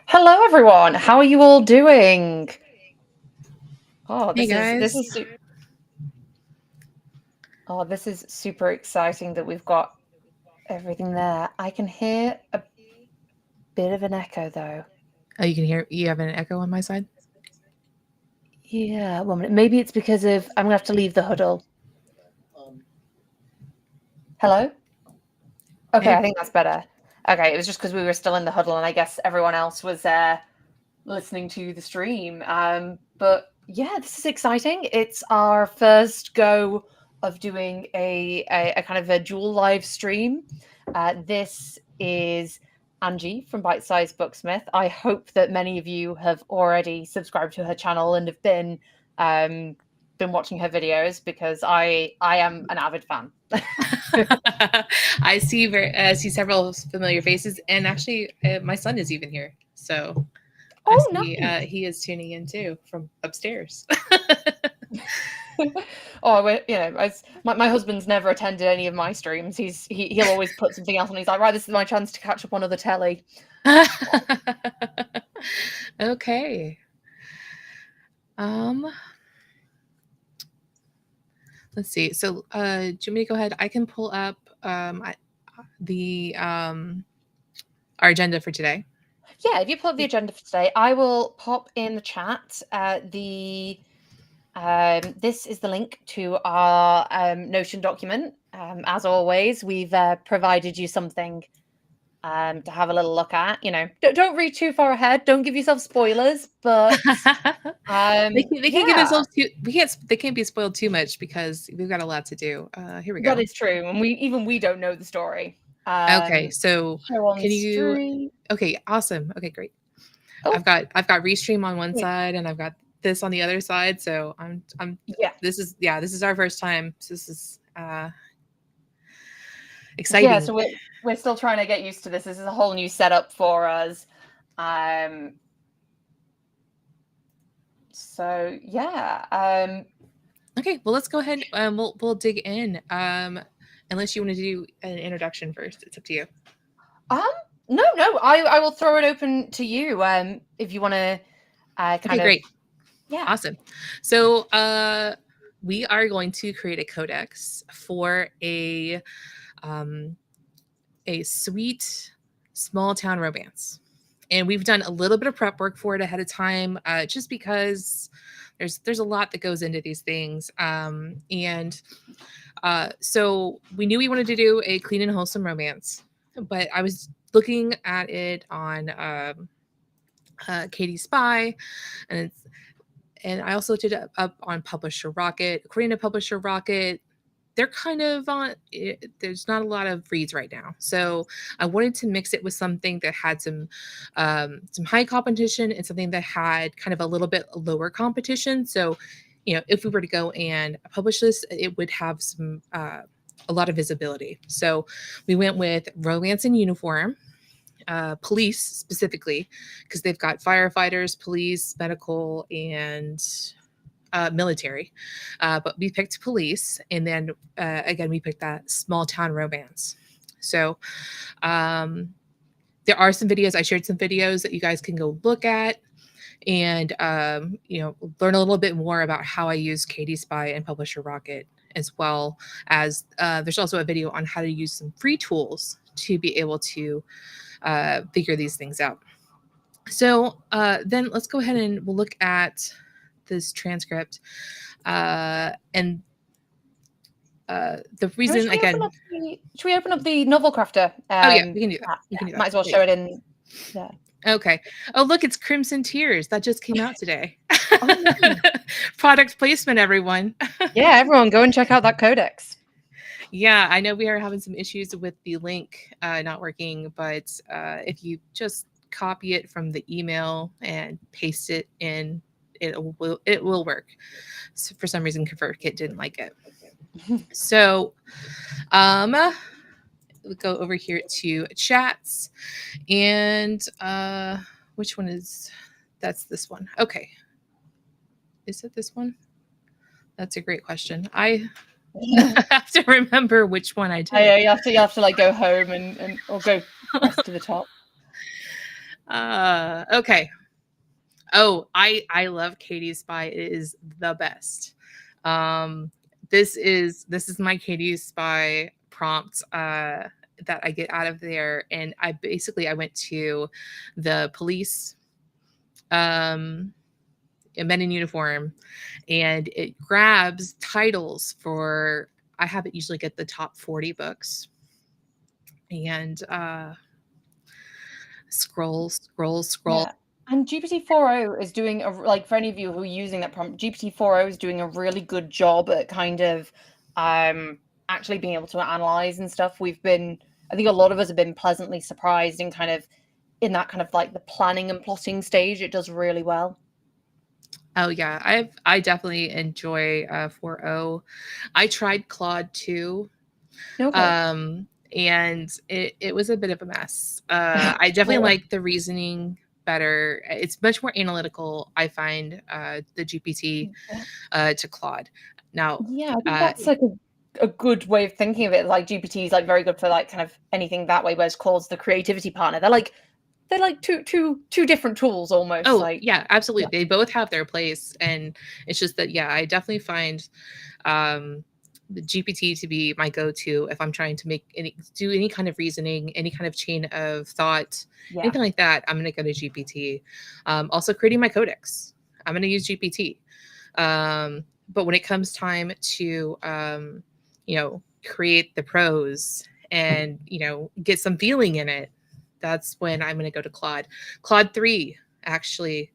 Hello, everyone. How are you all doing? Oh, Hey this guys. is this is super exciting that we've got everything there. I can hear a bit of an echo though. Oh, you have an echo on my side? Yeah, 1 minute. Maybe it's because of I'm gonna have to leave the huddle. Hello? Okay, Hey. I think that's better. Okay, it was just because we were still in the huddle, and I guess everyone else was listening to the stream. But yeah, this is exciting. It's our first go of doing a kind of a dual live stream. This is Angie from Byte-Sized Booksmith. I hope that many of you have already subscribed to her channel and have been watching her videos because I am an avid fan. I see several familiar faces, and actually, my son is even here. So I Oh, see nice. he is tuning in too from upstairs. My husband's never attended any of my streams. He'll always put something else on. He's like, right, this is my chance to catch up on other telly. Okay. Let's see. So, do you want me to go ahead? I can pull up our agenda for today. Yeah, if you pull up the agenda for today, I will pop in the chat this is the link to our Notion document. As always, we've provided you something to have a little look at. Don't read too far ahead. Don't give yourself spoilers, but They can give yeah, themselves too. They can't be spoiled too much because we've got a lot to do. Here we that go. is true, and we don't know the story. Okay, so Show on can you? stream. Okay, awesome. Okay, great. Oh, I've got Restream on one wait. side and I've got this on the other side. So I'm Yeah, this is our first time. So this is yeah. exciting. So we're still trying to get used to this. This is a whole new setup for us. So yeah. Okay, well let's go ahead and we'll dig in. Unless you want to do an introduction first, it's up to you. No. I will throw it open to you. If you want to, Okay, kind of, great. yeah. Awesome. So we are going to create a codex for a sweet small town romance. And we've done a little bit of prep work for it ahead of time, just because there's a lot that goes into these things. And so we knew we wanted to do a clean and wholesome romance, but I was looking at it on Katie Spy, and I also looked it up on Publisher Rocket. According to Publisher Rocket, they're kind of on there's not a lot of reads right now, so I wanted to mix it with something that had some high competition and something that had kind of a little bit lower competition. So if we were to go and publish this, it would have some a lot of visibility. So we went with romance in uniform, police specifically, because they've got firefighters, police, medical, and military, but we picked police, and then again we picked that small town romance. So there are some videos. I shared some videos that you guys can go look at, and learn a little bit more about how I use Katie Spy and Publisher Rocket, as well as there's also a video on how to use some free tools to be able to figure these things out. So then let's go ahead and we'll look at this transcript. And the reason, Should again, we open up the Novelcrafter? oh yeah, we can do that. We can do that. Might as well show it in there. Okay. Oh, look, it's Crimson Tears. That just came out today. Oh, yeah. Product placement, everyone. Yeah, everyone go and check out that codex. Yeah, I know we are having some issues with the link not working, but if you just copy it from the email and paste it in, it will work. So for some reason, ConvertKit didn't like it. So we'll go over here to chats, and which one is that's this one? Okay, is it this one? That's a great question. I have to remember which one I did. Yeah, you have to like go home and or go press to the top. Okay. Oh, I love Katie's Spy. It is the best. Um, this is my Katie's Spy prompt that I get out of there, and I went to the police um men in uniform, and it grabs titles for. I have it usually get the top 40 books, and scroll. Yeah. And GPT-4o is doing like, for any of you who are using that prompt, GPT-4o is doing a really good job at kind of actually being able to analyze and stuff. I think a lot of us have been pleasantly surprised and kind of in that kind of like the planning and plotting stage. It does really well. Oh yeah, I definitely enjoy 4.0. I tried Claude 2, Okay. and it was a bit of a mess. I definitely Really? like the reasoning better. It's much more analytical, I find, the GPT to Claude. Now, Yeah, I think that's like a good way of thinking of it. Like GPT is like very good for like kind of anything that way, whereas Claude's the creativity partner. They're like two different tools almost. oh Like yeah, yeah, absolutely. They both have their place, and it's just that yeah, I definitely find um, the GPT to be my go-to if I'm trying to do any kind of reasoning, any kind of chain of thought, yeah, anything like that. I'm going to go to GPT. Also, creating my codex, I'm going to use GPT. But when it comes time to create the prose and get some feeling in it, that's when I'm going to go to Claude 3 actually.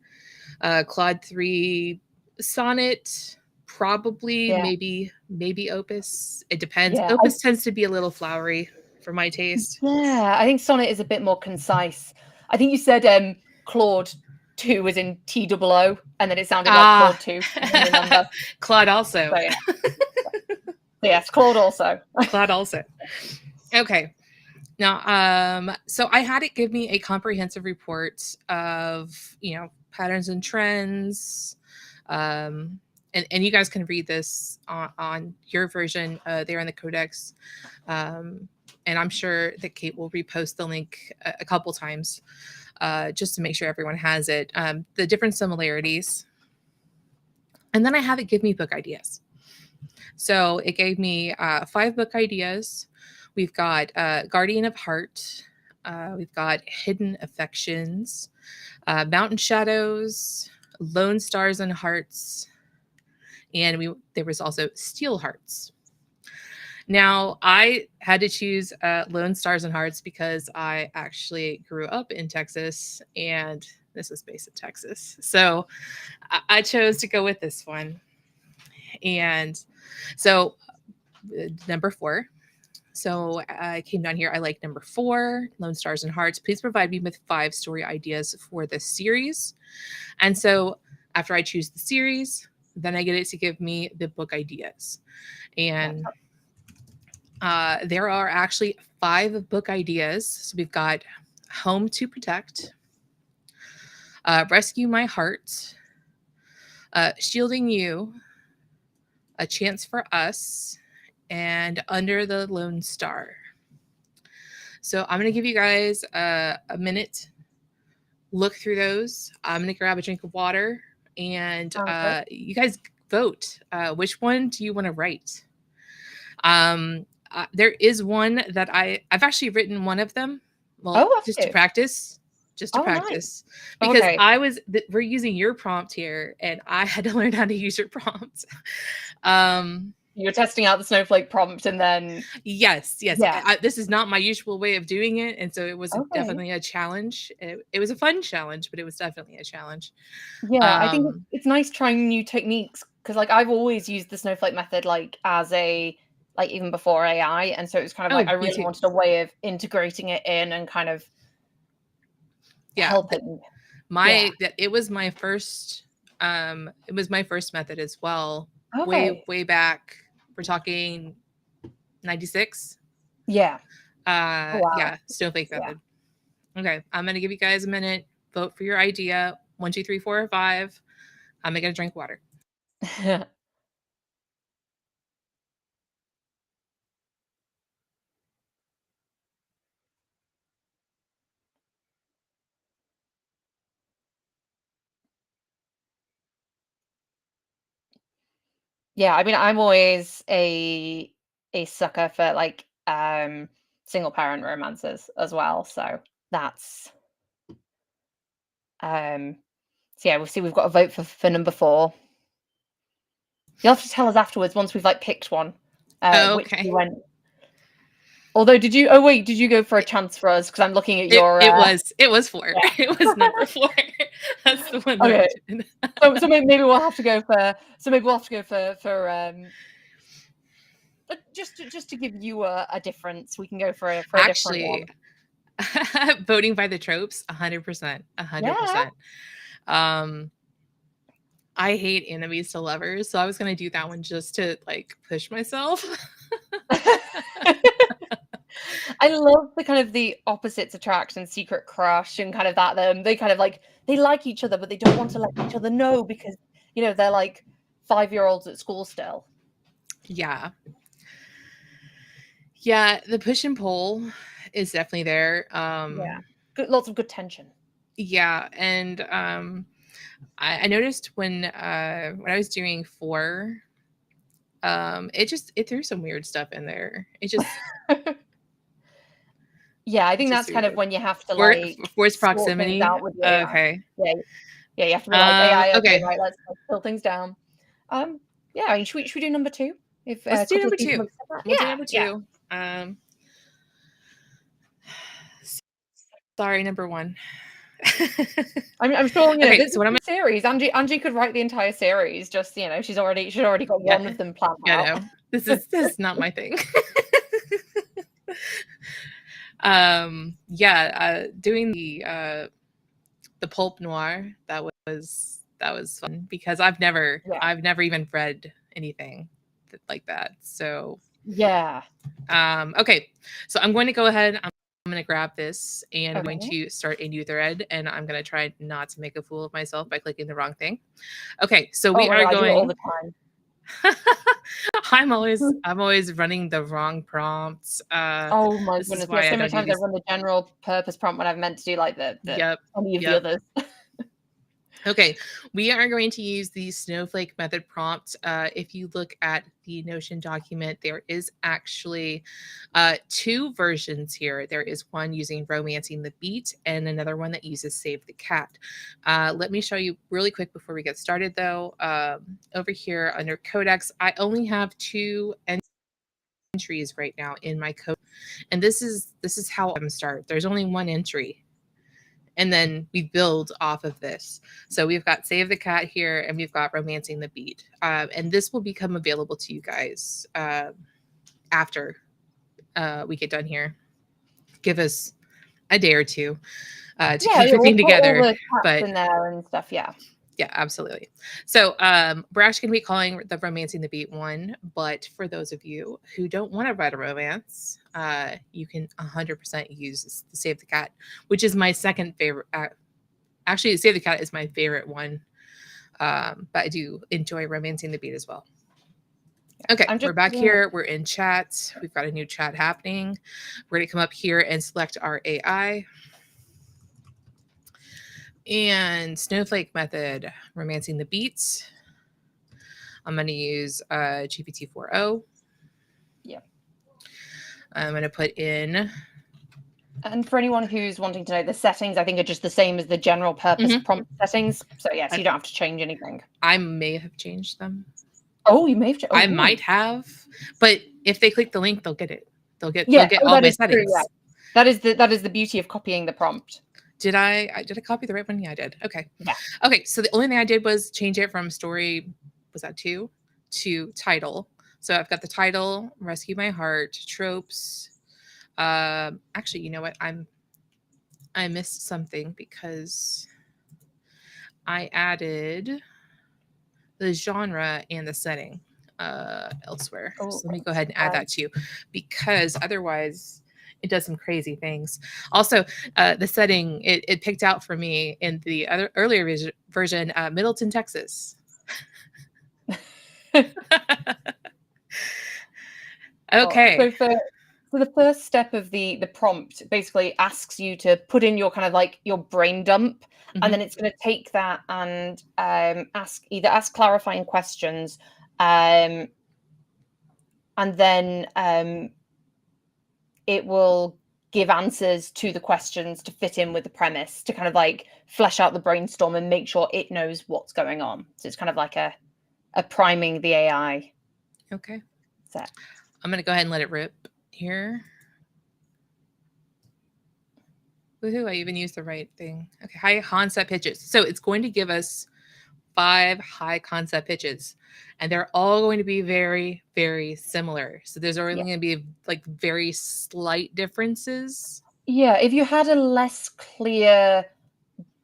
Claude 3 sonnet, probably, yeah, maybe Opus. It depends. yeah. Opus tends to be a little flowery for my taste. Yeah, I think Sonnet is a bit more concise. I think you said Claude 2 was in TOO, and then it sounded like Ah, Claude 2. I didn't remember. Claude also. So yeah, so yes, Claude also. Claude also. Okay. Now, so I had it give me a comprehensive report of, patterns and trends. Um, and you guys can read this on your version there in the codex. And I'm sure that Kate will repost the link a couple times just to make sure everyone has it. The different similarities. And then I have it give me book ideas. So it gave me 5 book ideas. We've got Guardian of Heart. We've got Hidden Affections, Mountain Shadows, Lone Stars and Hearts, and there was also Steel Hearts. Now, I had to choose Lone Stars and Hearts because I actually grew up in Texas, and this is based in Texas. So I chose to go with this one. And so, number 4. So I came down here. I like number 4, Lone Stars and Hearts. Please provide me with 5 story ideas for this series. And so after I choose the series, then I get it to give me the book ideas. And there are actually 5 book ideas. So we've got Home to Protect, Rescue My Heart, Shielding You, A Chance for Us, and Under the Lone Star. So I'm going to give you guys a minute, look through those. I'm going to grab a drink of water, and you guys vote. Which one do you want to write? There is one that I've actually written one of them. Well, Oh, just to have you? practice. Just to Oh, nice. practice. Because Okay. we're using your prompt here, and I had to learn how to use your prompt. You're testing out the snowflake prompt and then Yes. yeah. This is not my usual way of doing it, and so it was Okay. definitely a challenge. It was a fun challenge, but it was definitely a challenge. Yeah, I think Um, it's nice trying new techniques because like I've always used the snowflake method like as a like even before AI, and so it was kind of like oh, I me really too. wanted a way of integrating it in and kind of Yeah, helping. Yeah. it was my first method as well. Okay. Way back. We're talking 96. Yeah. Oh, wow. Yeah, snowflake Yeah. method. Okay, I'm gonna give you guys a minute. Vote for your idea. 1, 2, 3, 4, or 5. I'm gonna drink water. Yeah, I mean, I'm always a sucker for like single parent romances as well. So that's so yeah, we'll see. We've got a vote for number 4. You'll have to tell us afterwards once we've like picked one, Oh, which okay. you went. Although, did you? Oh wait, did you go for a chance for us? Because I'm looking at your. It was 4. Yeah. It was number 4. That's the one that Okay. I did. So maybe we'll have to go for. So maybe we'll have to go for just to give you a difference. We can go for a different one. Actually, voting by the tropes, 100%, 100%. I hate enemies to lovers, so I was gonna do that one just to like push myself. I love the kind of the opposites attract and secret crush and kind of that they kind of like they like each other, but they don't want to let each other know because they're like 5-year-olds at school still. Yeah. Yeah, the push and pull is definitely there. Yeah. Lots of good tension. Yeah, and I noticed when I was doing 4, it threw some weird stuff in there. It just yeah, I think it's that's just kind of weird. when you have to Forced sort proximity. things out with your AI. Okay. Yeah, you have to be like AI. Okay, Okay. right, let's pull things down. Yeah, I mean, should we do number 2? If Let's a do couple number of people 2. accept that? We'll do Yeah, number yeah. 2. Sorry, number 1. I'm sure Okay, this so what am I? series. Angie could write the entire series. Just she's already got Yeah, one of them planned yeah, out. no, this is not my thing. Doing the pulp noir, that was fun because I've never even read anything like that. So yeah. Okay, so I'm going to go ahead. I'm going to grab this and I'm Okay. going to start a new thread, and I'm going to try not to make a fool of myself by clicking the wrong thing. Okay, so we are I do it all going. the time. I'm always running the wrong prompts. Oh my This goodness! is why Yeah, I so many don't do times I these. run the general purpose prompt when I've meant to do like the any of the others. Okay, we are going to use the snowflake method prompt. If you look at the Notion document, there is actually 2 versions here. There is one using romancing the beat and another one that uses save the cat. Let me show you really quick before we get started though. Over here under codex, I only have 2 entries right now in my code. And this is how I'm start. There's only 1 entry. And then we build off of this. So we've got Save the Cat here, and we've got Romancing the Beat. And this will become available to you guys after we get done here. Give us a day or 2 to get everything together. All the cats in there and stuff, yeah. Yeah, absolutely. So we're actually going to be calling the Romancing the Beat one, but for those of you who don't want to write a romance, you can 100% use the Save the Cat, which is my second favorite. Actually, Save the Cat is my favorite one, but I do enjoy Romancing the Beat as well. Okay, we're back here. We're in chat. We've got a new chat happening. We're going to come up here and select our AI. And snowflake method, romancing the beats. I'm going to use GPT-4o. Yeah. I'm going to put in. And for anyone who's wanting to know, the settings, I think, are just the same as the general purpose prompt settings. So, yes, you don't have to change anything. I may have changed them. Oh, you may have changed. I might have. But if they click the link, they'll get it. They'll get all my settings. True, yeah. That is the beauty of copying the prompt. Did I copy the right one? Yeah, I did. Okay. Yeah. Okay. So the only thing I did was change it from story, was that 2, to title. So I've got the title, Rescue My Heart, tropes. Actually, you know what? I missed something because I added the genre and the setting elsewhere. So let me go ahead and add that too, because otherwise it does some crazy things. Also, the setting, it picked out for me in the earlier version, Middleton, Texas. Okay. So the first step of the prompt basically asks you to put in your kind of like your brain dump, and then it's going to take that and ask clarifying questions and then it will give answers to the questions to fit in with the premise, to kind of like flesh out the brainstorm and make sure it knows what's going on. So it's kind of like a priming the AI. Okay. Set. I'm going to go ahead and let it rip here. Woohoo, I even used the right thing. Okay, high concept pitches. So it's going to give us 5 high concept pitches, and they're all going to be very, very similar. So there's only going to be like very slight differences. Yeah, if you had a less clear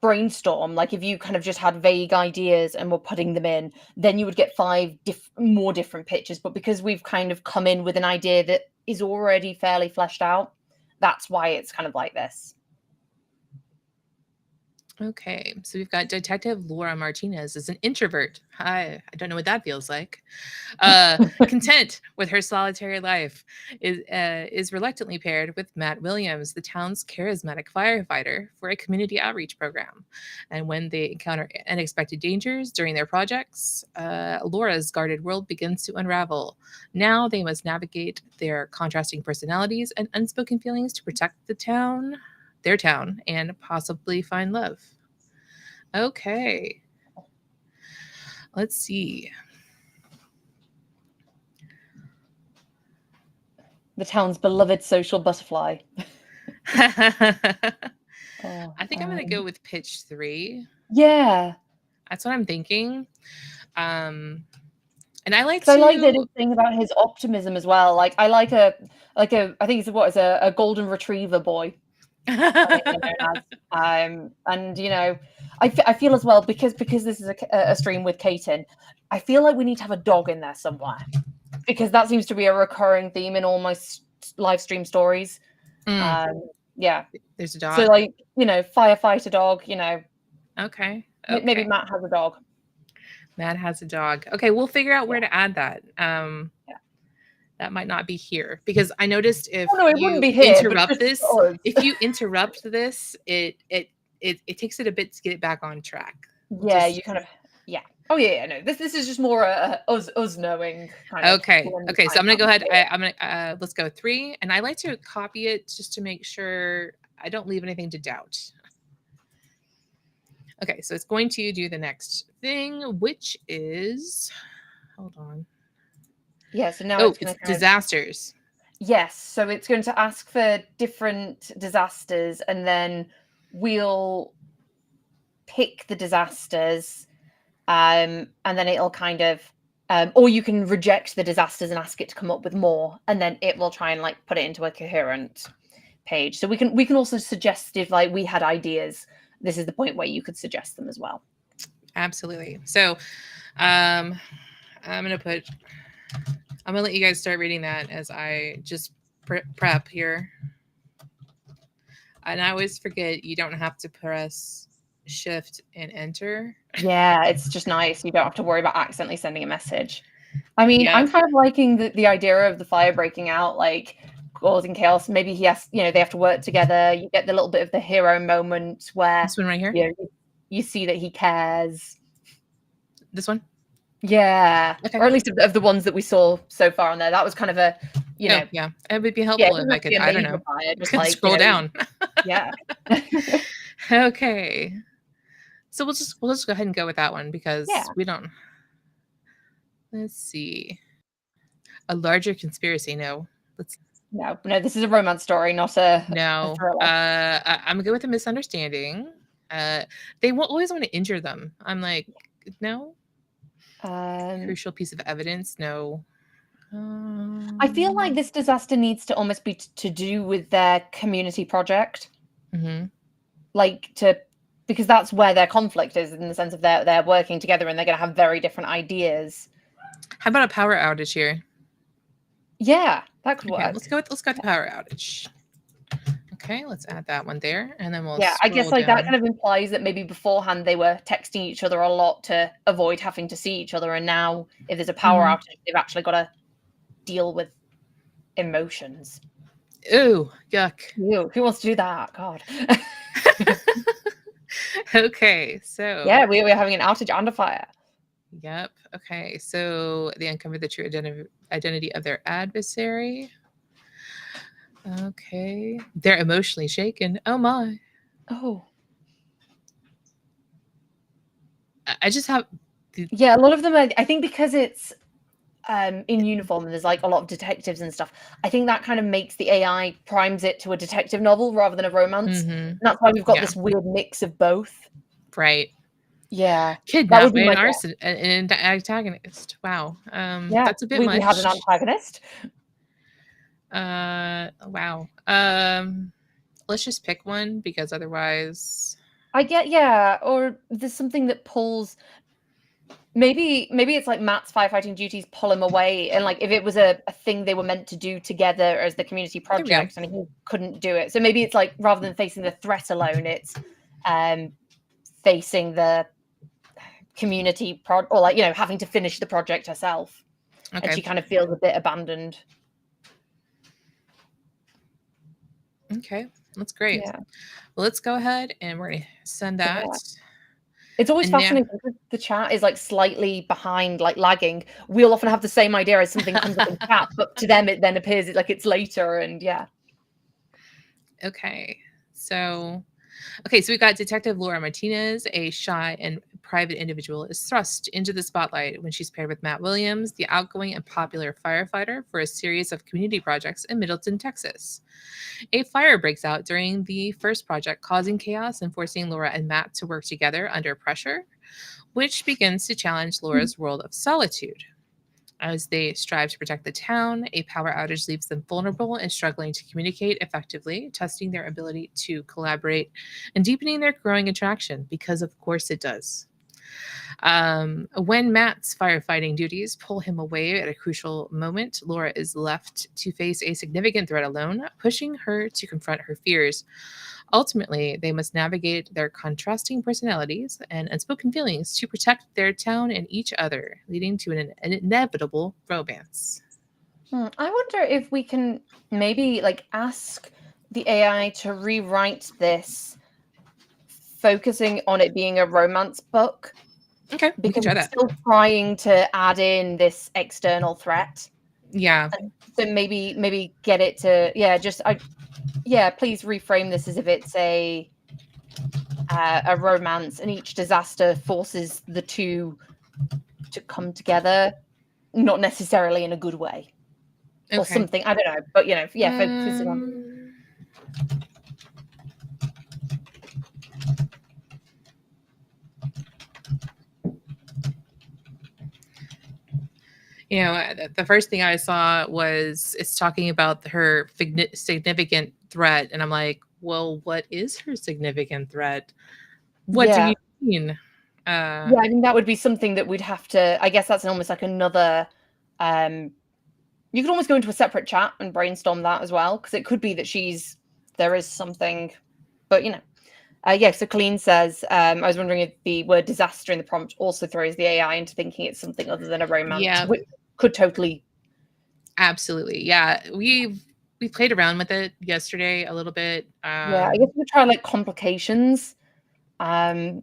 brainstorm, like if you kind of just had vague ideas and were putting them in, then you would get 5 more different pitches. But because we've kind of come in with an idea that is already fairly fleshed out, that's why it's kind of like this. Okay, so we've got Detective Laura Martinez as an introvert. Hi, I don't know what that feels like. Content with her solitary life, is reluctantly paired with Matt Williams, the town's charismatic firefighter, for a community outreach program. And when they encounter unexpected dangers during their projects, Laura's guarded world begins to unravel. Now they must navigate their contrasting personalities and unspoken feelings to protect their town, and possibly find love. Okay. Let's see. The town's beloved social butterfly. I think I'm going to go with pitch 3. Yeah. That's what I'm thinking. And I like to... I like the thing about his optimism as well. Like I like I think it's a golden retriever boy. And I feel as well, because this is a stream with Kaiten, I feel like we need to have a dog in there somewhere, because that seems to be a recurring theme in all my live stream stories. Yeah, there's a dog. So like, firefighter dog. Okay. Maybe Matt has a dog. Matt has a dog. Okay, we'll figure out where to add that. That might not be here, because I noticed if wouldn't be here, interrupt this, if you interrupt this, it takes it a bit to get it back on track. Yeah, you kind of, yeah. Oh yeah, no. This is just more us knowing kind of. Okay, so I'm gonna go ahead. I'm gonna let's go 3, and I like to copy it just to make sure I don't leave anything to doubt. Okay, so it's going to do the next thing, which is, hold on. Yeah, so now it's disasters. Yes, so it's going to ask for different disasters, and then we'll pick the disasters, and then it'll kind of, or you can reject the disasters and ask it to come up with more, and then it will try and like put it into a coherent page. So we can also suggest, if like we had ideas, this is the point where you could suggest them as well. Absolutely. So I'm gonna let you guys start reading that as I just prep here. And I always forget you don't have to press Shift and Enter. Yeah, it's just nice. You don't have to worry about accidentally sending a message. I mean, I'm kind of liking the idea of the fire breaking out, like causing chaos. Maybe he has, they have to work together. You get the little bit of the hero moment where this one right here. You see that he cares. This one. Yeah, okay. Or at least of the ones that we saw so far on there. That was kind of a, yeah, it would be helpful if I could, I don't know, just could scroll down. Yeah. Okay. So we'll just go ahead and go with that one, because we don't. Let's see. A larger conspiracy. No. No, this is a romance story, not a no. I'm gonna go with a misunderstanding. They always want to injure them. I'm like, no. Crucial piece of evidence. No. I feel like this disaster needs to almost be to do with their community project. Mm-hmm. Because that's where their conflict is, in the sense of they're working together and they're going to have very different ideas. How about a power outage here? Yeah, that could work. Let's go with the power outage. Okay, let's add that one there, and then we'll. Yeah, I guess that kind of implies that maybe beforehand they were texting each other a lot to avoid having to see each other, and now if there's a power outage, they've actually got to deal with emotions. Ooh, yuck! Ew, who wants to do that? God. Okay, so yeah, we're having an outage and a fire. Yep. Okay. So they uncover the true identity of their adversary. Okay. They're emotionally shaken. Oh my. Oh. I just have. Yeah, a lot of them are, I think because it's in uniform and there's like a lot of detectives and stuff, I think that kind of makes the AI primes it to a detective novel rather than a romance. Mm-hmm. And that's why we've got Yeah. this weird mix of both. Right. Yeah. That Kidnapped would by be an my guess. an antagonist. Wow. Yeah. That's a bit We had an much. antagonist. Wow. Let's just pick one because otherwise. I get, yeah, or there's something that pulls. Maybe it's like Matt's firefighting duties pull him away, and like if it was a thing they were meant to do together as the community There we go. project, and he couldn't do it. So maybe it's like rather than facing the threat alone, it's facing the community or like, you know, having to finish the project herself, and she Okay. kind of feels a bit abandoned. Okay. That's great. Yeah. Well, let's go ahead and we're going to send that. Yeah. It's always And now, fascinating because the chat is like slightly behind, like lagging. We'll often have the same idea as something comes up in chat, but to them it then appears like it's later, and yeah. okay. So we've got Detective Laura Martinez, a shy and private individual, is thrust into the spotlight when she's paired with Matt Williams, the outgoing and popular firefighter, for a series of community projects in Middleton, Texas. A fire breaks out during the first project, causing chaos and forcing Laura and Matt to work together under pressure, which begins to challenge Laura's world of solitude. As they strive to protect the town, a power outage leaves them vulnerable and struggling to communicate effectively, testing their ability to collaborate and deepening their growing attraction, because of course it does. When Matt's firefighting duties pull him away at a crucial moment, Laura is left to face a significant threat alone, pushing her to confront her fears. Ultimately, they must navigate their contrasting personalities and unspoken feelings to protect their town and each other, leading to an inevitable romance. I wonder if we can maybe like ask the AI to rewrite this, focusing on it being a romance book, Okay, we can because try it's that. still trying to add in this external threat. Yeah. And so maybe get it to, please reframe this as if it's a romance, and each disaster forces the two to come together, not necessarily in a good way. Okay. Or something, I don't know, but you know, yeah, focusing on. You know, the first thing I saw was it's talking about her significant threat, and I'm like, well, what is her significant threat? What do Yeah. you mean? Yeah, I mean, that would be something that we'd have to, I guess that's almost like another, you could almost go into a separate chat and brainstorm that as well, because it could be that there is something, but you know. Yeah, so Colleen says, I was wondering if the word disaster in the prompt also throws the AI into thinking it's something other than a romance, Yeah. which could totally. Absolutely. Yeah. We played around with it yesterday a little bit. Yeah, I guess we try like complications. Or I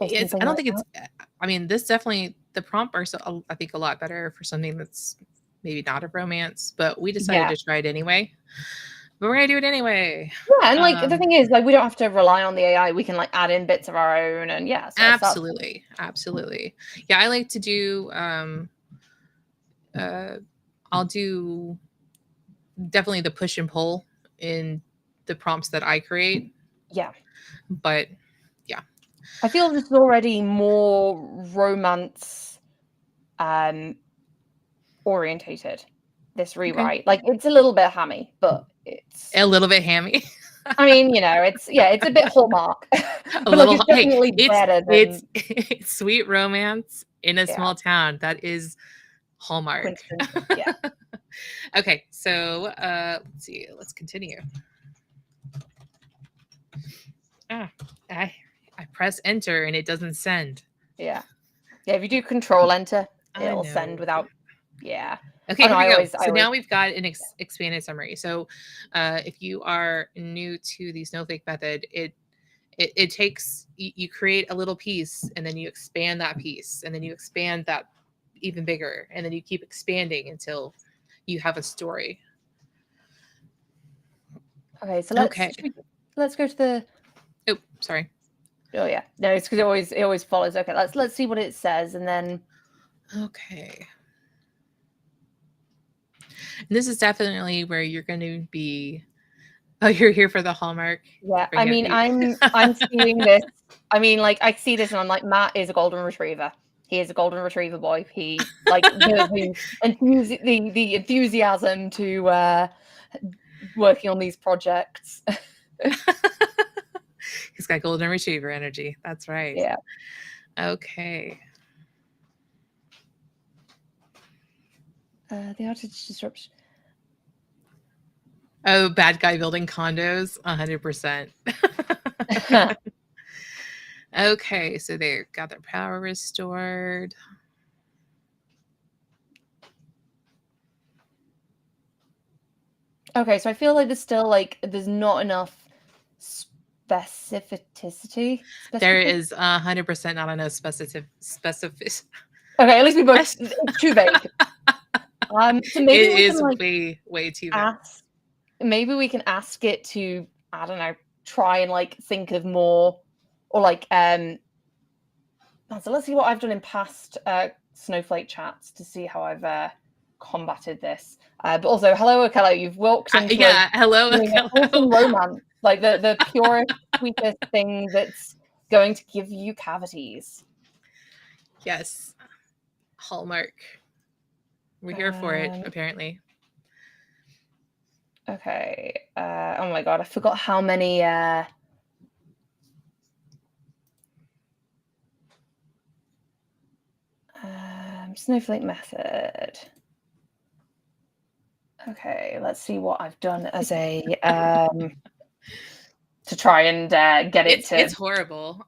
something don't like think it's, that. I mean, this definitely, the prompt are, I think, a lot better for something that's maybe not a romance, but we decided Yeah. to try it anyway. But we're going to do it anyway. Yeah, and like the thing is, like we don't have to rely on the AI. We can like add in bits of our own, and yeah, so Absolutely. Absolutely. Yeah. I like to do, I'll do definitely the push and pull in the prompts that I create. Yeah. But yeah. I feel this is already more romance orientated, this rewrite. Okay. Like it's a little bit hammy, but it's A little bit hammy. I mean, you know, it's a bit Hallmark. A But like little, it's hey, definitely better than it's sweet romance in a small town. That is Hallmark. Winston. Yeah. Okay, so let's see. Let's continue. I press enter and it doesn't send. Yeah. Yeah, if you do control enter, I it'll know. send without. Yeah. Okay, no, here we I go. always- So now we've got an expanded summary. So if you are new to the Snowflake method, it it takes you create a little piece, and then you expand that piece, and then you expand that even bigger, and then you keep expanding until you have a story. Okay, so Okay. let's go to the. Oh, sorry. Oh yeah, no, it's because it always follows. Okay, let's see what it says, and then. Okay. And this is definitely where you're going to be. Oh, you're here for the Hallmark. Yeah, Bring I it mean, me. I'm seeing this. I mean, like I see this, and I'm like, Matt is a golden retriever. He is a golden retriever boy. He like the enthusiasm to working on these projects. He's got golden retriever energy. That's right. Yeah. Okay. The outage disruption. Oh, bad guy building condos, 100%. Okay, so they got their power restored. Okay, so I feel like there's not enough specificity. There is 100% not enough specific. Okay, at least we both. It's too vague. So maybe it we is can, way too vague. Maybe we can ask it to, I don't know, try and like think of more, or like so let's see what I've done in past Snowflake chats to see how I've combated this. But also, hello Okello, you've walked into hello awesome romance, like the purest, sweetest thing that's going to give you cavities. Yes, Hallmark. We're here for it, apparently. Okay. Oh my god, I forgot how many. Snowflake method. Okay, let's see what I've done as a to try and get it to. It's horrible.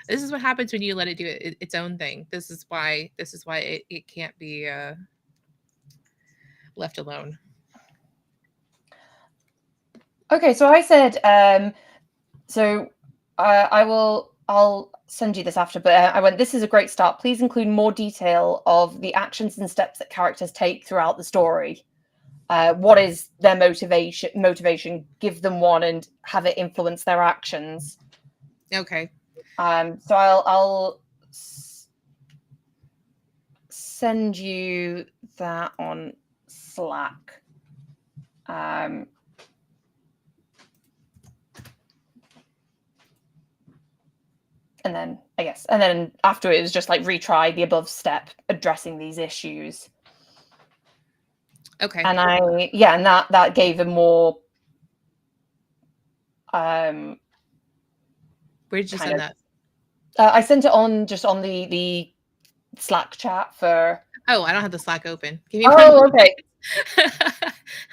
This is what happens when you let it do its own thing. This is why it can't be left alone. Okay, so I said I'll send you this after, but I went, this is a great start. Please include more detail of the actions and steps that characters take throughout the story. What is their motivation? Give them one and have it influence their actions. Okay. So I'll send you that on Slack. And then after it was just like retry the above step addressing these issues. Okay. And that gave a more where did you send that? I sent it on the Slack chat for. Oh, I don't have the Slack open. Give me okay.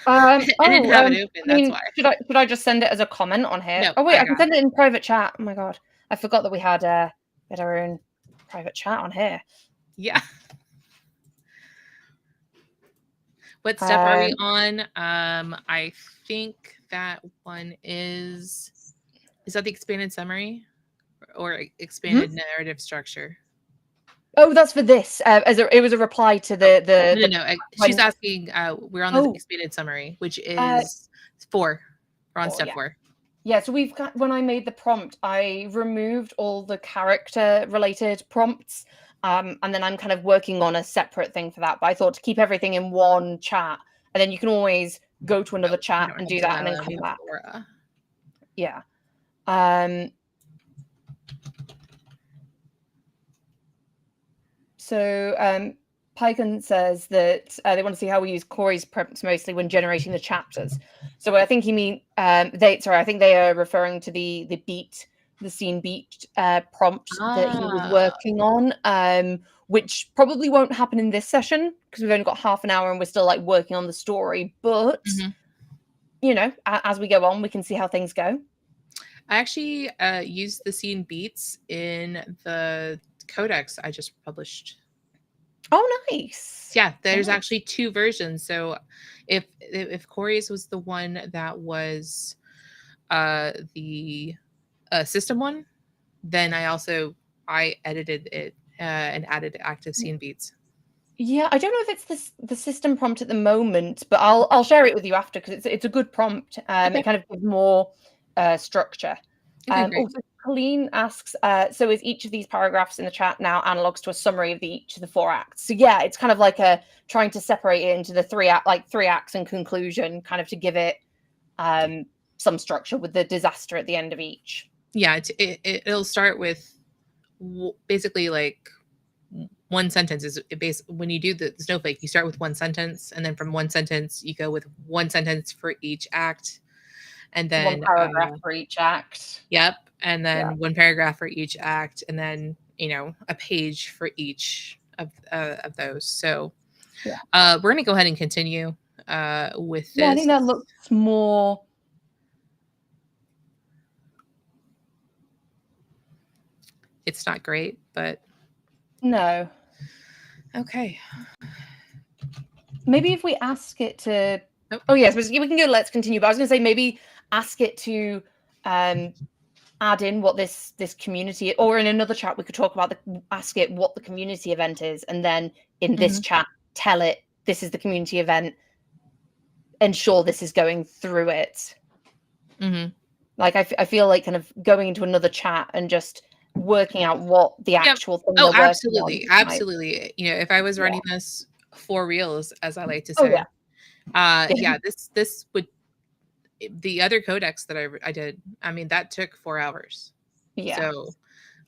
I didn't have it open. That's why. Should I just send it as a comment on here? No, oh wait, I can send it in private chat. Oh my god, I forgot that we had our own private chat on here. Yeah. What step are we on? I think that one is that the expanded summary or expanded narrative structure? Oh, that's for this. It was a reply to the. No. She's asking. We're on the expanded summary, which is 4. We're on step 4. Yeah, so we've got, when I made the prompt, I removed all the character related prompts. And then I'm kind of working on a separate thing for that. But I thought to keep everything in one chat, and then you can always go to another chat and do that and then come back. Yeah. So Python says that they want to see how we use Corey's prompts mostly when generating the chapters. So I think you mean I think they are referring to the scene beat prompt that he was working on, which probably won't happen in this session because we've only got half an hour and we're still like working on the story. But you know, as we go on, we can see how things go. I actually used the scene beats in the codex I just published. Oh, nice. Yeah, there's actually 2 versions. So if Corey's was the one that was the system one, then I edited it and added active scene beats. Yeah, I don't know if it's the system prompt at the moment, but I'll share it with you after because it's a good prompt. Okay. It kind of gives more structure. Okay, great. Also, Colleen asks, so is each of these paragraphs in the chat now analogs to a summary of each of the 4 acts? So yeah, it's kind of like trying to separate it into the 3 acts and conclusion, kind of to give it some structure with the disaster at the end of each. Yeah, it'll start with basically like one sentence is when you do the snowflake, you start with one sentence, and then from one sentence you go with one sentence for each act, and then 1 paragraph for each act. Yep, and then 1 paragraph for each act, and then a page for each of those. So we're gonna go ahead and continue with this. Yeah, I think that looks more. It's not great, but no. Okay. Maybe if we ask it to. Oh yes, we can go. Let's continue. But I was going to say maybe ask it to add in what this community, or in another chat we could talk about ask it what the community event is, and then in this chat tell it this is the community event. Ensure this is going through it. Like I feel like kind of going into another chat and just working out what the actual thing. Oh, absolutely, absolutely. If I was running this for reals, as I like to say, this would. The other codex that I did, I mean, that took 4 hours. Yeah. So,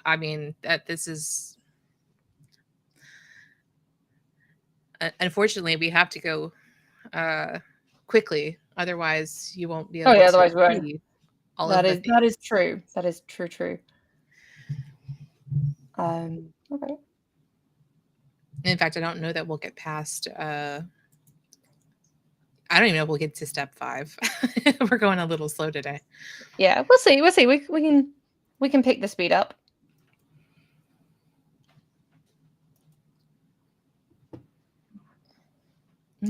I mean, this is. Unfortunately, we have to go quickly, otherwise you won't be able. Otherwise we won't. That is true. That is true. Okay. In fact, I don't know that we'll get past. I don't even know if we'll get to step 5. We're going a little slow today. Yeah, we'll see. We can pick the speed up.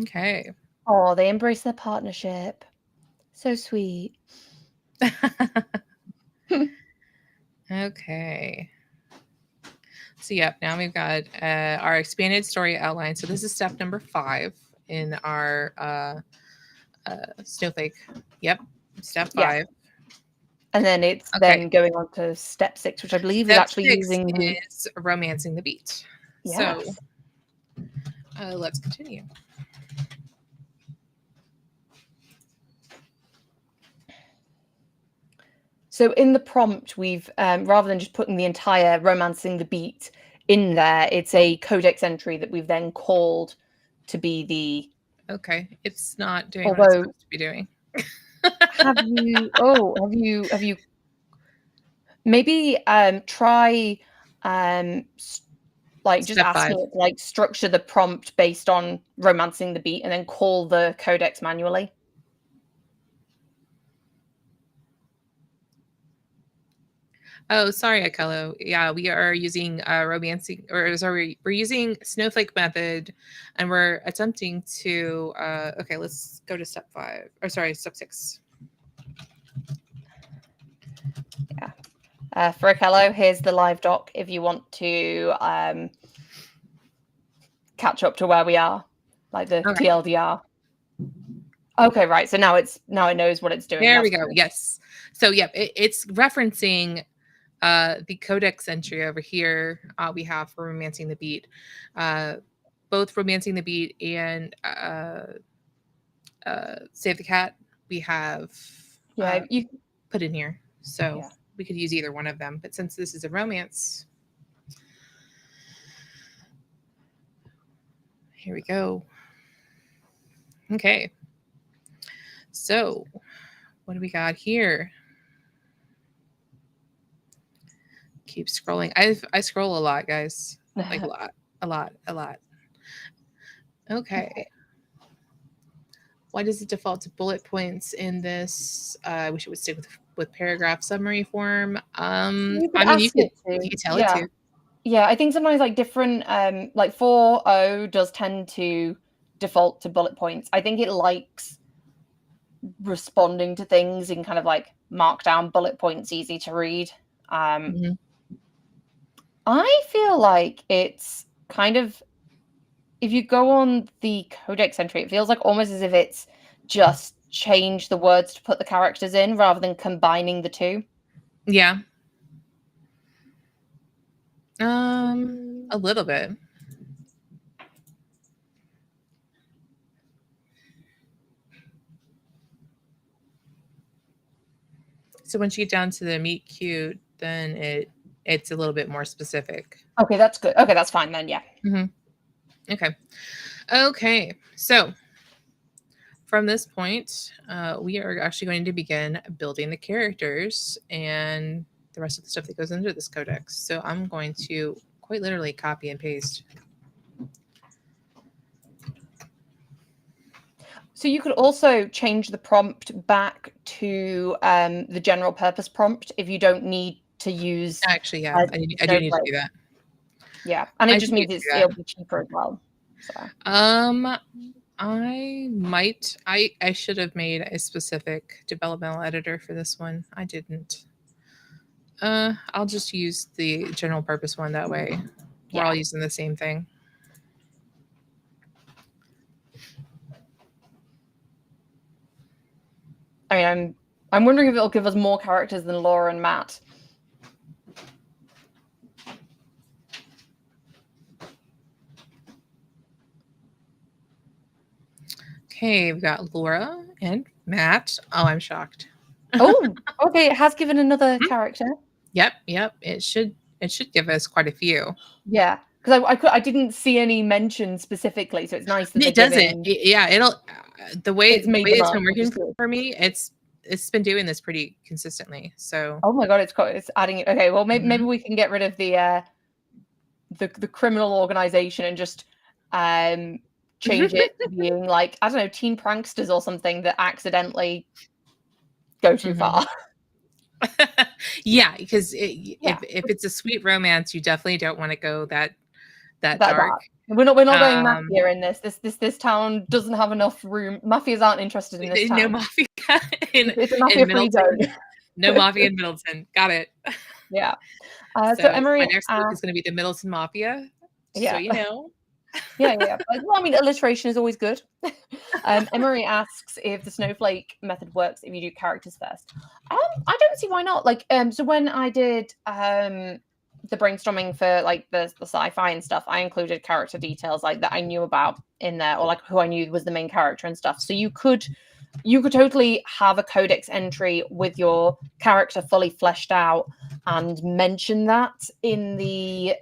Okay. Oh, they embrace their partnership. So sweet. Okay. So now we've got our expanded story outline. So this is step number 5 in our snowflake. Yep, step 5. Yeah. And then it's then going on to step 6, which I believe is actually is romancing the beat. Yes. So let's continue. So in the prompt, we've rather than just putting the entire romancing the beat in there, it's a codex entry that we've then called to be the. Okay, it's not doing what it's supposed to be doing. Have you maybe try like just asking it to like structure the prompt based on romancing the beat and then call the codex manually? Oh, sorry, Akelo. Yeah, we are using we're using Snowflake method, and we're attempting to. Okay, let's go to step 5. Or sorry, step 6. Yeah. For Akelo, here's the live doc if you want to catch up to where we are, like the TLDR. Okay, right. So now it knows what it's doing. There we go. Yes. So it's referencing the codex entry over here we have for romancing the beat, both romancing the beat and save the cat. We have you put in here, so we could use either one of them. But since this is a romance, here we go. Okay. So what do we got here? Keep scrolling. I scroll a lot, guys. Like a lot. Okay. Why does it default to bullet points in this? I wish it would stick with paragraph summary form. I mean, you could tell it to. Yeah, I think sometimes like different, like 4.0 does tend to default to bullet points. I think it likes responding to things in kind of like markdown bullet points, easy to read. Mhm. I feel like it's kind of, if you go on the codex entry, it feels like almost as if it's just changed the words to put the characters in rather than combining the two. Yeah. A little bit. So once you get down to the meet cute, then it's a little bit more specific. Okay, that's good. Okay, that's fine then. Yeah. Okay. Okay. So from this point, we are actually going to begin building the characters and the rest of the stuff that goes into this codex. So I'm going to quite literally copy and paste. So you could also change the prompt back to the general purpose prompt if you don't need to use. Actually, yeah, I do need to do that. Yeah, and it I just do need means to do it'll that. be cheaper as well. So. I should have made a specific developmental editor for this one. I didn't. I'll just use the general purpose one that way. We're all using the same thing. I mean, I'm wondering if it'll give us more characters than Laura and Matt. Okay, we've got Laura and Matt. Oh, I'm shocked. Oh, okay. It has given another character. Yep. It should give us quite a few. Yeah, because I didn't see any mention specifically, so it's nice that it doesn't. Yeah, it'll the way it's been working for me. It's been doing this pretty consistently. So. Oh my god, it's adding it. Okay, well maybe we can get rid of the criminal organization and just change it to being like, I don't know, teen pranksters or something that accidentally go too far. Yeah, because if it's a sweet romance, you definitely don't want to go that dark. We're not going mafia in this. This town doesn't have enough room. Mafias aren't interested in this town. No mafia it's a mafia-free zone. No mafia in Middleton. Got it. Yeah. So Emery, my next book is going to be the Middleton Mafia. Yeah. So you know. Yeah. Well, I mean, alliteration is always good. Emery asks if the snowflake method works if you do characters first. I don't see why not. Like, so when I did the brainstorming for like the sci-fi and stuff, I included character details like that I knew about in there, or like who I knew was the main character and stuff. So you could totally have a codex entry with your character fully fleshed out and mention that in the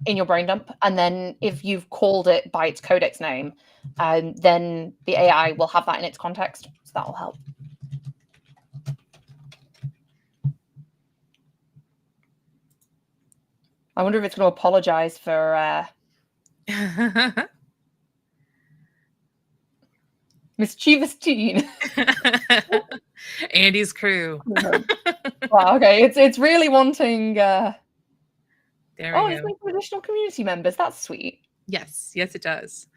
in your brain dump, and then if you've called it by its codex name, then the AI will have that in its context, so that will help. I wonder if it's going to apologize for mischievous teen. Andy's crew. Wow, okay, it's really wanting. There we go. It's like additional community members. That's sweet. Yes, it does.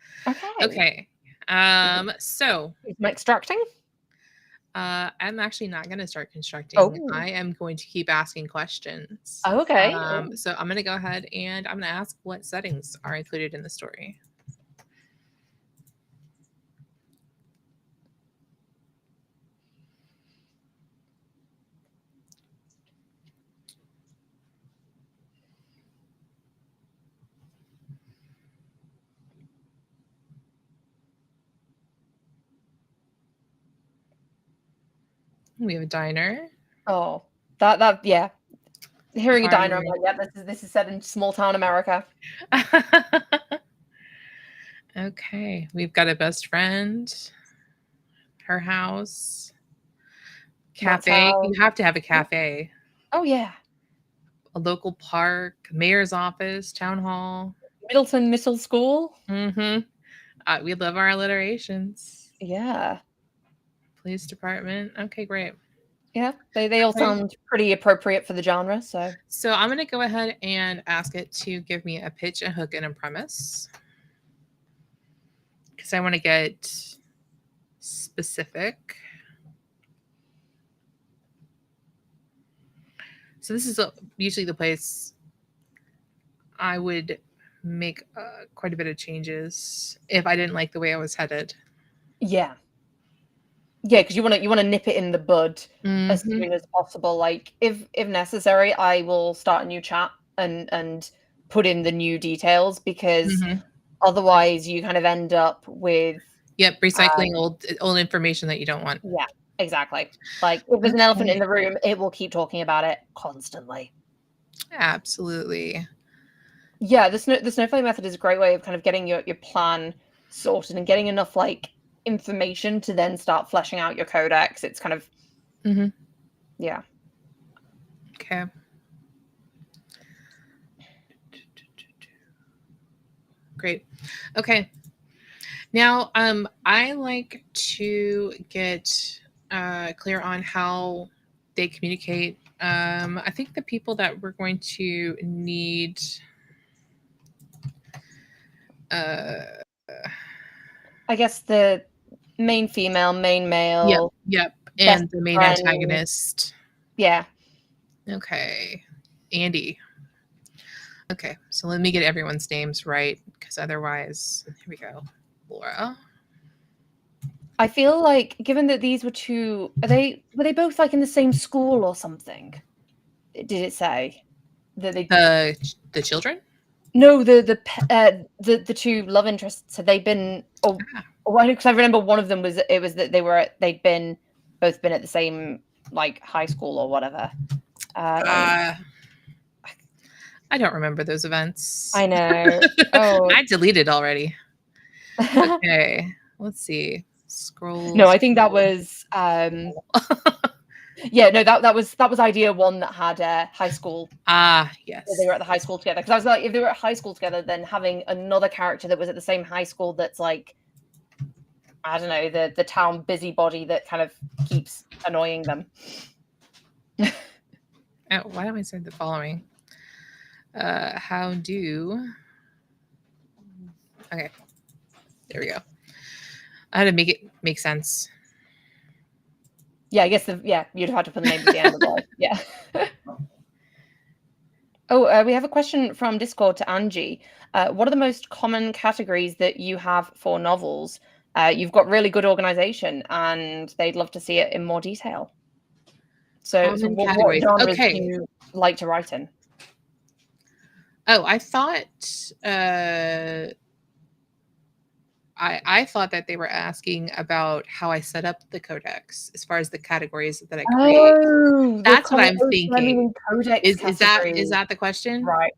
Okay. So am I extracting? I'm actually not going to start constructing. I am going to keep asking questions. Okay. So I'm going to go ahead and I'm going to ask what settings are included in the story. We have a diner. Oh, that yeah. Hearing a diner, I'm like, yeah, this is set in small town America. Okay, we've got a best friend, her house, cafe. You have to have a cafe. Oh yeah. A local park, mayor's office, town hall, Middleton Middle School. Mm-hmm. We love our alliterations. Yeah. Police department. Okay, great. Yeah, they all sound pretty appropriate for the genre. So I'm going to go ahead and ask it to give me a pitch, a hook, and a premise. Because I want to get specific. So this is usually the place I would make quite a bit of changes if I didn't like the way I was headed. Yeah. Yeah, because you want to nip it in the bud as soon as possible. Like if necessary, I will start a new chat and put in the new details, because otherwise you kind of end up with recycling old information that you don't want. Yeah, exactly. Like if there's an elephant in the room, it will keep talking about it constantly. Absolutely. Yeah, the snowflake method is a great way of kind of getting your plan sorted and getting enough like information to then start fleshing out your codex. It's kind of yeah. Okay. Great. Okay. Now, I like to get clear on how they communicate. I think the people that we're going to need. I guess the main female, main male. Yep. And the main antagonist. Yeah. Okay. Andy. Okay, so let me get everyone's names right, because otherwise, here we go. Laura. I feel like, given that these were were they both like in the same school or something? Did it say that they the children? No, the two love interests. Have they been? Because I remember one of them was that they'd both been at the same like high school or whatever. I don't remember those events. I know. Oh, I deleted already. Okay, let's see. Scroll. No, I think that was. Yeah, no, that was idea one that had high school. Yes. They were at the high school together. Because I was like, if they were at high school together, then having another character that was at the same high school that's like, I don't know, the town busybody that kind of keeps annoying them. Why don't I say the following? How do... Okay. There we go. I had to make it make sense. Yeah, I guess you'd have to put the name at the end of it. Yeah. Oh, we have a question from Discord to Angie. What are the most common categories that you have for novels? You've got really good organization, and they'd love to see it in more detail. So what genres do you like to write in? Oh, I thought I thought that they were asking about how I set up the codex as far as the categories that I create. Oh, that's what I'm thinking. Codex is that the question? Right.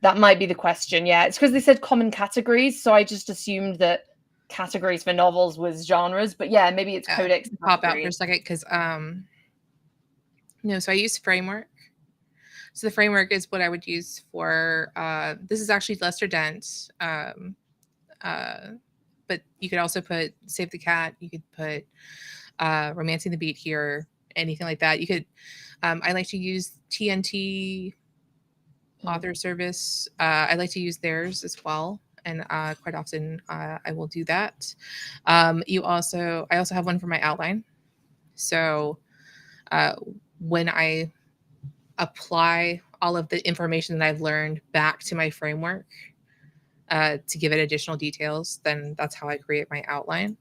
That might be the question. Yeah, it's because they said common categories, so I just assumed that categories for novels was genres. But yeah, maybe it's codex. Pop out for a second, because no. So I use framework. So the framework is what I would use for. This is actually Lester Dent. But you could also put Save the Cat. You could put Romancing the Beat here, anything like that. You could. I like to use TNT Author Service. I like to use theirs as well, and quite often I will do that. I also have one for my outline. So when I apply all of the information that I've learned back to my framework, to give it additional details, then that's how I create my outline.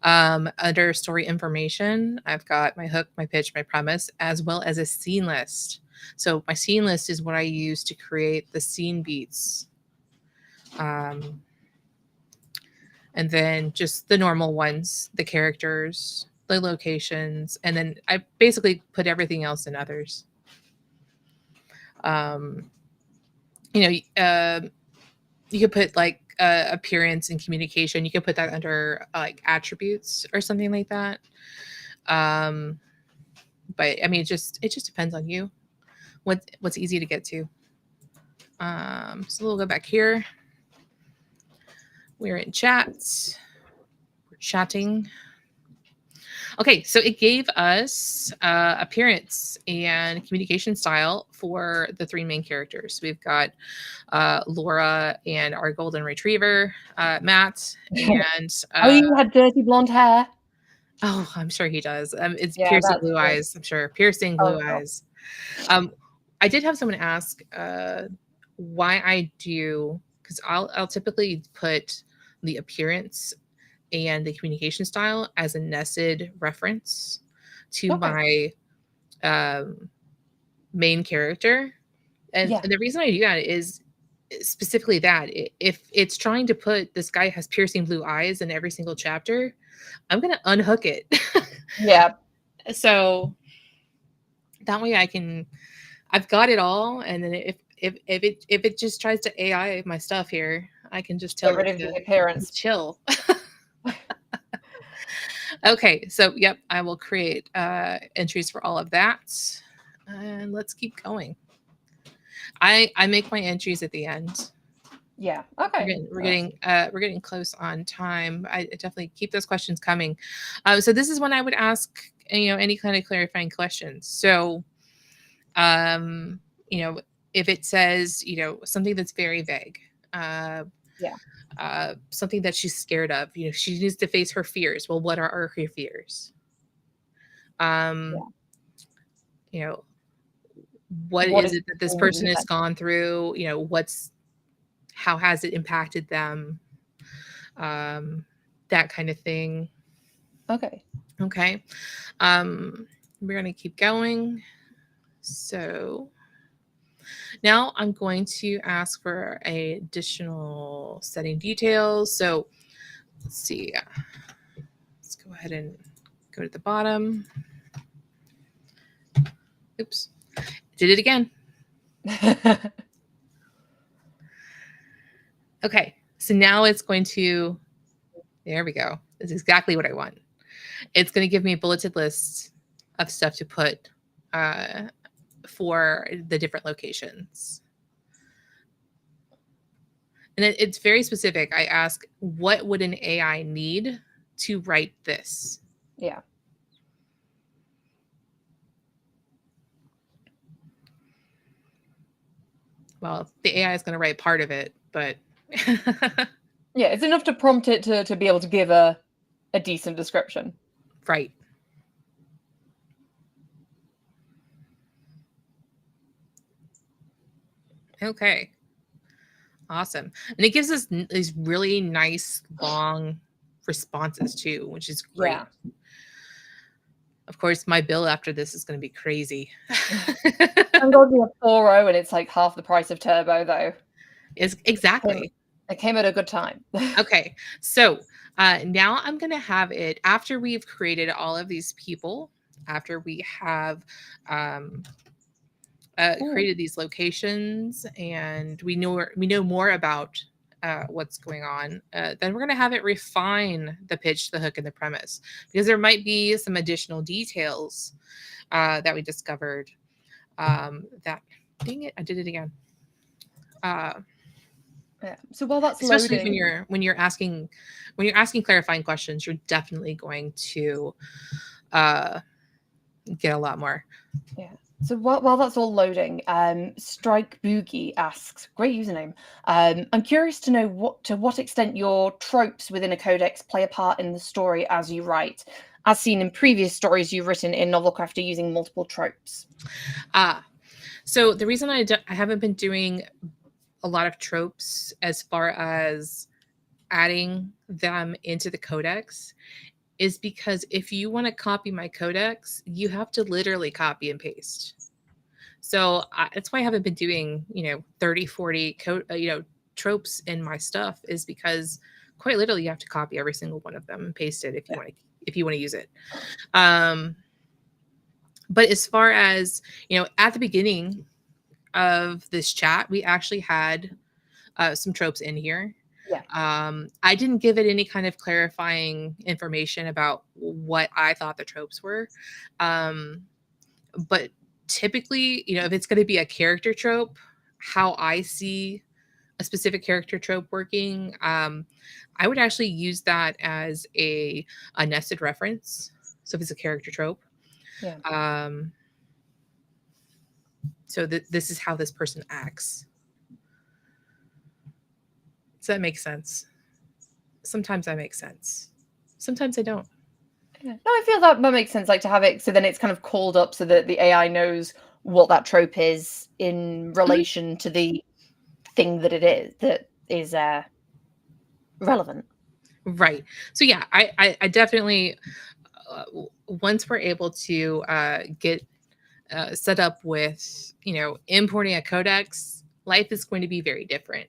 Under story information, I've got my hook, my pitch, my premise, as well as a scene list. So my scene list is what I use to create the scene beats. And then just the normal ones, the characters, the locations, and then I basically put everything else in others. You could put like appearance and communication. You could put that under like attributes or something like that. But I mean, it just depends on you. What's easy to get to. So we'll go back here. We're in chats. We're chatting. Okay, so it gave us appearance and communication style for the three main characters. We've got Laura and our golden retriever, Matt, and you had dirty blonde hair. Oh, I'm sure he does. It's piercing blue eyes. I'm sure piercing blue eyes. I did have someone ask why I do, because I'll typically put the appearance and the communication style as a nested reference to Okay. my main character. And Yeah. the reason I do that is specifically that if it's trying to put this guy has piercing blue eyes in every single chapter, I'm going to unhook it. Yeah. So that way I've got it all. And then if it just tries to AI my stuff here, I can just Get tell rid it of the to appearance. chill. Okay, so yep, I will create entries for all of that. And let's keep going. I make my entries at the end. Yeah. We're Okay. getting we're getting close on time. I definitely keep those questions coming. So this is when I would ask any kind of clarifying questions. So um, if it says something that's very vague, uh, Yeah. something that she's scared of, she needs to face her fears. Well, what are her fears? Um, Yeah. you know, what What is is it that this holding person you has back? gone through? How has it impacted them? um, that kind of thing. Okay. Okay. We're going to keep going. So now I'm going to ask for additional setting details. So let's see. Let's go ahead and go to the bottom. Oops. Did it again. Okay. So now it's going to, there we go. That's exactly what I want. It's going to give me a bulleted list of stuff to put for the different locations. And it's very specific. I ask, what would an AI need to write this? Yeah. Well, the AI is going to write part of it, but Yeah, it's enough to prompt it to be able to give a decent description. right. Okay. Awesome. And it gives us these really nice long responses too, which is great. Yeah. Of course, my bill after this is going to be crazy. I'm going to be a 4.0 and it's like half the price of Turbo though. Is exactly. It came at a good time. Okay. So now I'm going to have it after we've created all of these people, after we have created these locations and we know more about what's going on, then we're going to have it refine the pitch, the hook, and the premise, because there might be some additional details that we discovered that, dang it, I did it again. Yeah. So while that's Especially loading, when you're asking clarifying questions, you're definitely going to get a lot more. yeah. So while that's all loading, Strike Boogie asks, great username. I'm curious to know to what extent your tropes within a codex play a part in the story as you write, as seen in previous stories you've written in Novelcrafter using multiple tropes. So the reason I haven't been doing a lot of tropes as far as adding them into the codex is because if you want to copy my codex, you have to literally copy and paste. So that's why I haven't been doing, 30, 40 tropes in my stuff, is because quite literally you have to copy every single one of them and paste it if you want to use it. But as far as, at the beginning of this chat, we actually had some tropes in here. Yeah. I didn't give it any kind of clarifying information about what I thought the tropes were. But typically, if it's going to be a character trope, how I see a specific character trope working, I would actually use that as a nested reference. So if it's a character trope, Yeah. so this is how this person acts. Does that make sense? Sometimes I make sense. Sometimes I don't. Yeah. No, I feel that makes sense. Like to have it so then it's kind of called up so that the AI knows what that trope is in relation to the thing that is relevant. Right. So yeah, I definitely once we're able to get set up with, importing a codex, life is going to be very different.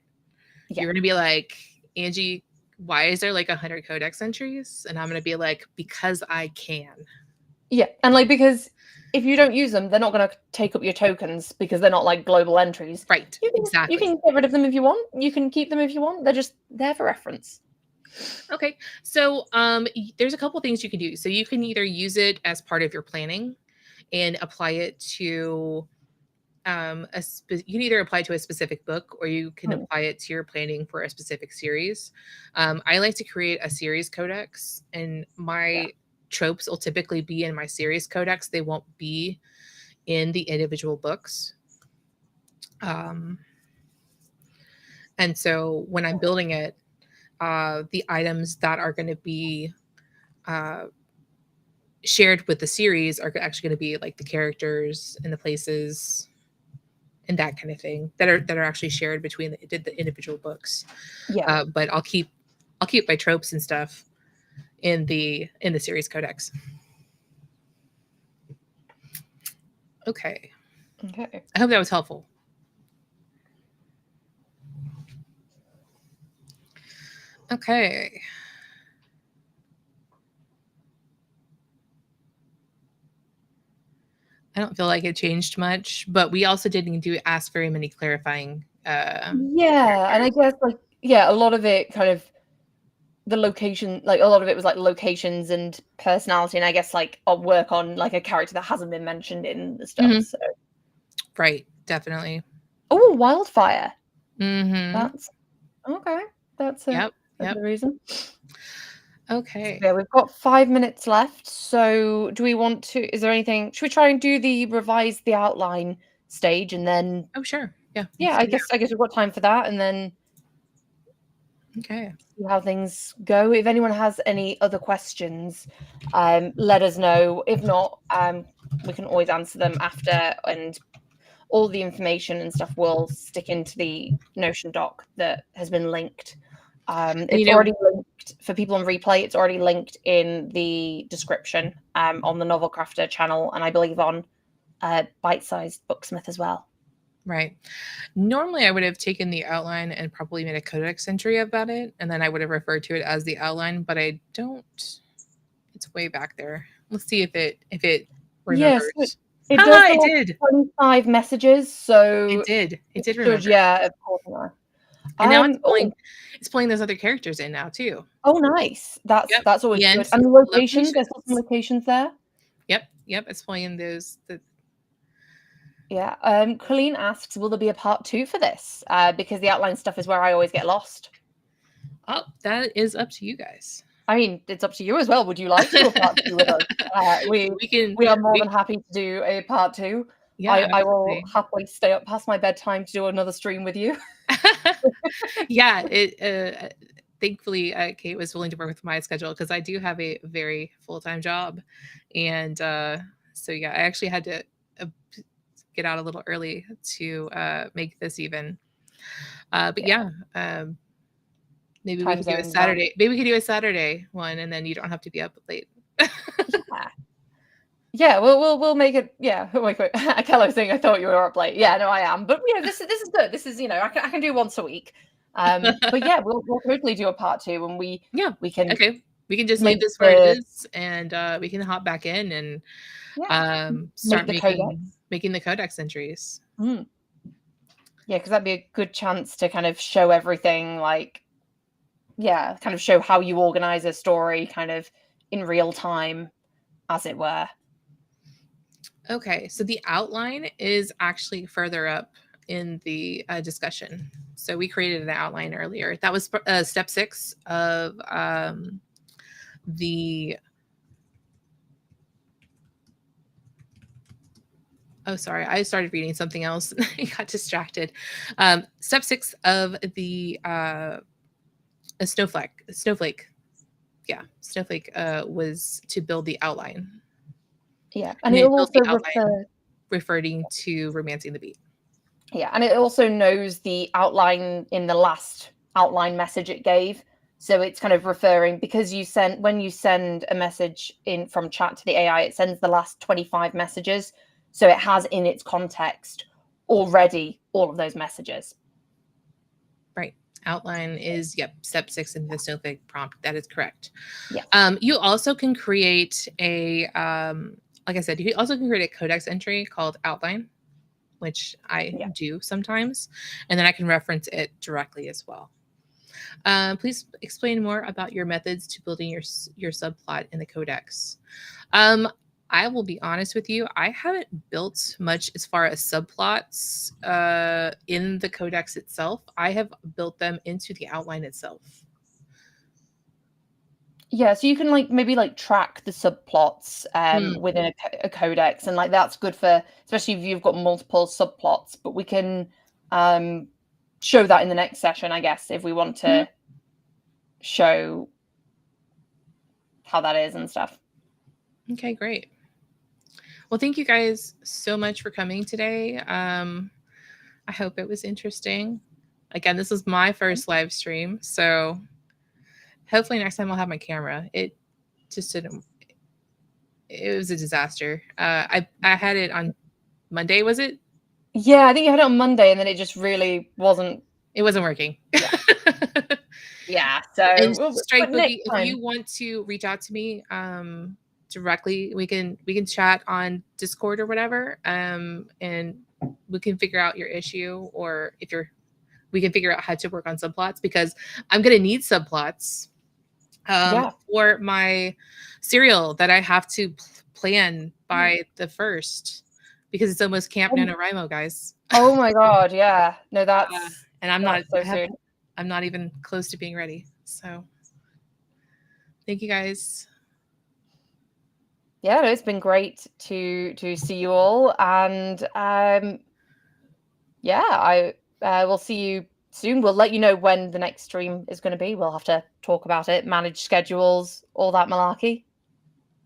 Yeah. You're going to be like, Angie, why is there like 100 codex entries? And I'm going to be like, because I can. Yeah, and like, because if you don't use them, they're not going to take up your tokens because they're not like global entries. Right. You Exactly. can get rid of them if you want. You can keep them if you want. They're just there for reference. Okay. So there's a couple things you can do. So you can either use it as part of your planning and apply it to you can either apply to a specific book, or you can apply it to your planning for a specific series. I like to create a series codex, and my tropes will typically be in my series codex. They won't be in the individual books. And so when I'm building it, the items that are going to be shared with the series are actually going to be like the characters and the places and that kind of thing that are actually shared between the individual books. Yeah. But I'll keep my tropes and stuff in the series codex. Okay. I hope that was helpful. Okay. I don't feel like it changed much, but we also didn't ask very many clarifying. Yeah, and I guess a lot of it kind of the location, like a lot of it was like locations and personality, and I guess like I'll work on like a character that hasn't been mentioned in the stuff. So right, definitely. Oh, wildfire. That's okay. That's a reason. Okay. So, yeah, we've got 5 minutes left. So do we want to, is there anything, should we try and do the revise the outline stage and then? Oh, sure. Yeah. Yeah, I guess we've got time for that, and then see how things go. If anyone has any other questions, let us know. If not, we can always answer them after, and all the information and stuff will stick into the Notion doc that has been linked. It's already linked for people on replay. It's already linked in the description on the Novelcrafter channel, and I believe on Byte-Sized Booksmith as well. Right. Normally, I would have taken the outline and probably made a codex entry about it, and then I would have referred to it as the outline. But I don't. It's way back there. Let's see if it remembers. Yes, it does. It did 25 messages, so it did. It did remember. Yeah, of course. And now it's playing those other characters in now too. Oh, nice. That's always good. And the locations, there's some locations there. Yep. It's playing those. Yeah. Colleen asks, will there be a part 2 for this? Because the outline stuff is where I always get lost. Oh, that is up to you guys. I mean, it's up to you as well. Would you like to do a part 2 with us? We are more than happy to do a part 2. Yeah, I will happily stay up past my bedtime to do another stream with you. Yeah, thankfully Kate was willing to work with my schedule because I do have a very full-time job, and so yeah, I actually had to get out a little early to make this even. But maybe we could do a Saturday. Maybe we could do a Saturday one, and then you don't have to be up late. Yeah, we'll make it. Yeah, wait. Kello saying I thought you were up late. Yeah, no, I am. But this is good. This is I can do once a week. But yeah, we'll totally do a part 2, and we can. Okay, we can just leave this where it is, and we can hop back in and start making the codex entries. Yeah, because that'd be a good chance to kind of show everything, kind of show how you organize a story, kind of in real time, as it were. Okay, so the outline is actually further up in the discussion. So we created an outline earlier. That was step 6 of the. Oh, sorry. I started reading something else. I got distracted. Step 6 of the snowflake. Yeah, snowflake was to build the outline. Yeah, and it will also referring to Romancing the Beat. Yeah, and it also knows the outline in the last outline message it gave. So it's kind of referring, because when you send a message in from chat to the AI, it sends the last 25 messages. So it has in its context already all of those messages. Right. Outline is, step 6 in the Snowflake prompt. That is correct. Yeah. You also can create a, like I said, you also can create a codex entry called outline, which I do sometimes, and then I can reference it directly as well. Please explain more about your methods to building your subplot in the codex. I will be honest with you, I haven't built much as far as subplots in the codex itself. I have built them into the outline itself. Yeah, so you can maybe track the subplots within a codex, and that's good for, especially if you've got multiple subplots. But we can show that in the next session, I guess, if we want to show how that is and stuff. Okay, great. Well, thank you guys so much for coming today. I hope it was interesting. Again, this was my first live stream, so hopefully next time I'll have my camera. It just didn't. It was a disaster. I had it on Monday, was it? Yeah, I think you had it on Monday, and then it just really wasn't. It wasn't working. Yeah. So and Strike Boogie, if you want to reach out to me directly, we can chat on Discord or whatever, and we can figure out your issue, or we can figure out how to work on subplots, because I'm gonna need subplots for my serial that I have to plan by the 1st, because it's almost Camp NaNoWriMo, guys. Oh my god, yeah. No, that's and I'm not so soon. I'm not even close to being ready. So thank you guys. Yeah, no, it's been great to see you all, and yeah, I will see you soon. We'll let you know when the next stream is going to be. We'll have to talk about it, manage schedules, all that malarkey.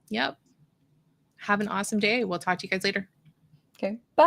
Yep. Have an awesome day. We'll talk to you guys later. Okay, bye.